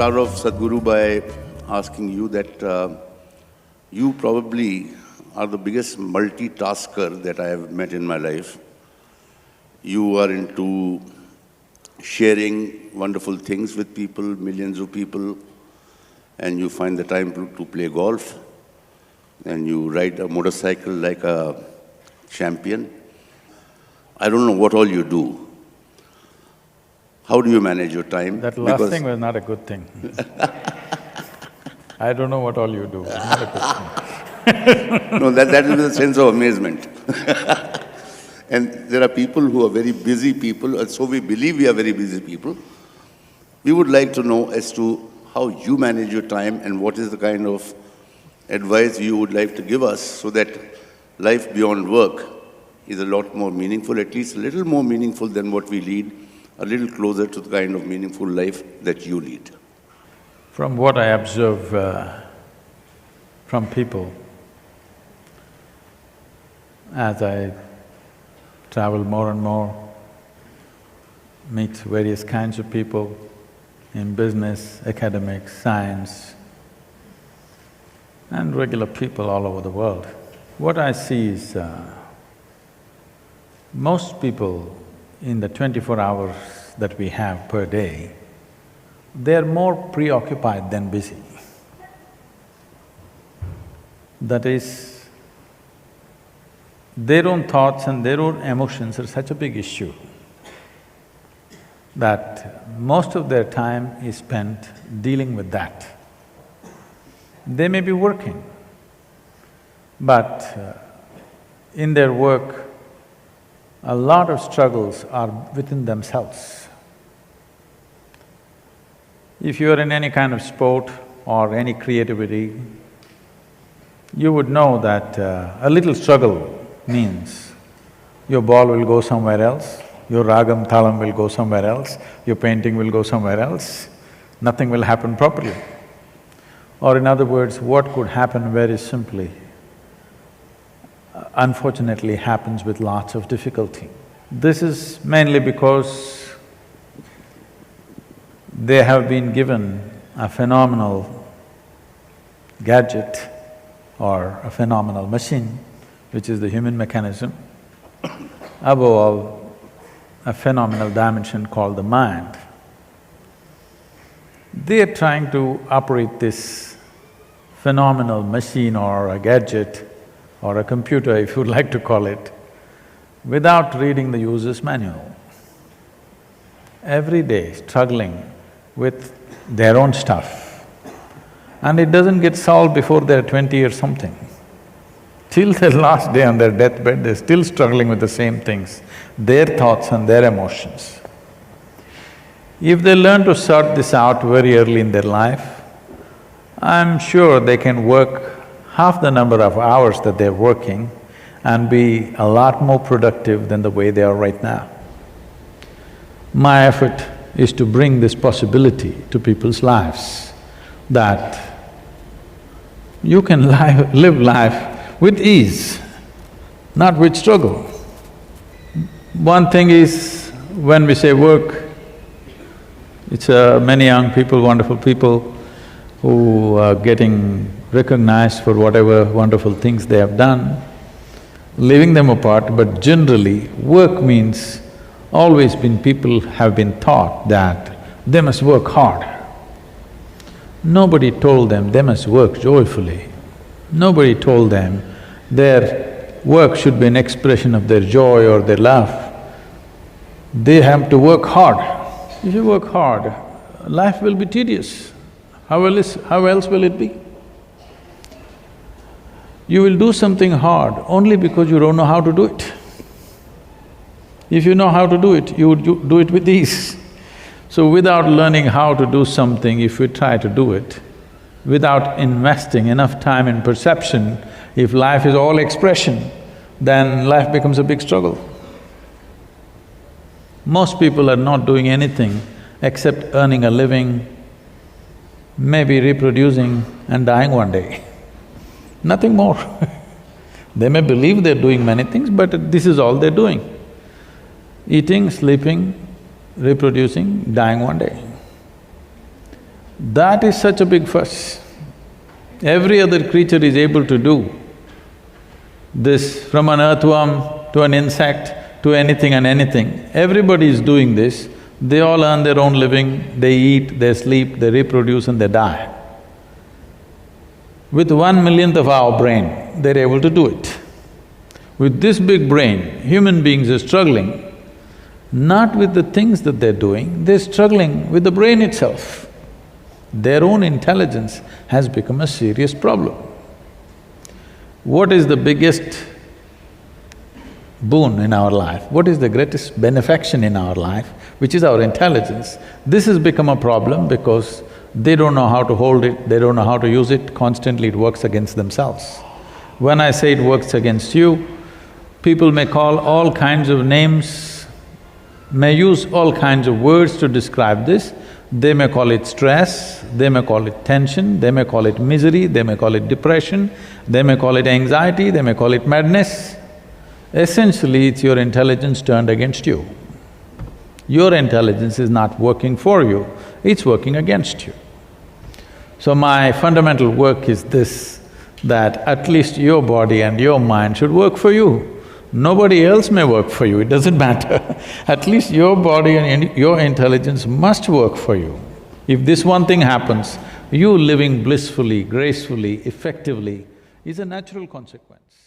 start off, Sadhguru, by asking you that you probably are the biggest multitasker that I have met in my life. You are into sharing wonderful things with people, millions of people, and you find the time to play golf, and you ride a motorcycle like a champion. I don't know what all you do. How do you manage your time? That last thing was not a good thing. I don't know what all you do, it's not a good thing. No, that is a sense of amazement. And there are people who are very busy people, and so we believe we are very busy people. We would like to know as to how you manage your time and what is the kind of advice you would like to give us so that life beyond work is a lot more meaningful, at least a little more meaningful than what we lead, a little closer to the kind of meaningful life that you lead. From what I observe from people, as I travel more and more, meet various kinds of people in business, academics, science, and regular people all over the world. What I see is most people in the 24 hours that we have per day, they're more preoccupied than busy. That is, their own thoughts and their own emotions are such a big issue that most of their time is spent dealing with that. They may be working, but in their work, a lot of struggles are within themselves. If you are in any kind of sport or any creativity, you would know that a little struggle means your ball will go somewhere else, your ragam, thalam will go somewhere else, your painting will go somewhere else, nothing will happen properly. Or in other words, what could happen very simply, unfortunately happens with lots of difficulty. This is mainly because they have been given a phenomenal gadget or a phenomenal machine, which is the human mechanism, above all, a phenomenal dimension called the mind. They are trying to operate this phenomenal machine or a gadget or a computer, if you'd like to call it, without reading the user's manual. Every day struggling with their own stuff, and it doesn't get solved before they're 20 or something. Till their last day on their deathbed, they're still struggling with the same things, their thoughts and their emotions. If they learn to sort this out very early in their life, I'm sure they can work half the number of hours that they're working and be a lot more productive than the way they are right now. My effort is to bring this possibility to people's lives, that you can live life with ease, not with struggle. One thing is, when we say work, it's many young people, wonderful people who are getting recognized for whatever wonderful things they have done, leaving them apart, but generally work means always been… people have been taught that they must work hard. Nobody told them they must work joyfully. Nobody told them their work should be an expression of their joy or their love. They have to work hard. If you work hard, life will be tedious. How else will it be? You will do something hard only because you don't know how to do it. If you know how to do it, you would do it with ease. So without learning how to do something, if we try to do it, without investing enough time in perception, if life is all expression, then life becomes a big struggle. Most people are not doing anything except earning a living, maybe reproducing and dying one day. Nothing more. They may believe they're doing many things, but this is all they're doing. Eating, sleeping, reproducing, dying one day. That is such a big fuss. Every other creature is able to do this, from an earthworm to an insect to anything and anything. Everybody is doing this. They all earn their own living, they eat, they sleep, they reproduce and they die. With 1/1,000,000th of our brain, they're able to do it. With this big brain, human beings are struggling not with the things that they're doing, they're struggling with the brain itself. Their own intelligence has become a serious problem. What is the biggest boon in our life? What is the greatest benefaction in our life? Which is our intelligence. This has become a problem because they don't know how to hold it, they don't know how to use it, constantly it works against themselves. When I say it works against you, people may call all kinds of names, may use all kinds of words to describe this. They may call it stress, they may call it tension, they may call it misery, they may call it depression, they may call it anxiety, they may call it madness. Essentially, it's your intelligence turned against you. Your intelligence is not working for you, it's working against you. So my fundamental work is this, that at least your body and your mind should work for you. Nobody else may work for you, it doesn't matter. At least your body and your intelligence must work for you. If this one thing happens, you living blissfully, gracefully, effectively is a natural consequence.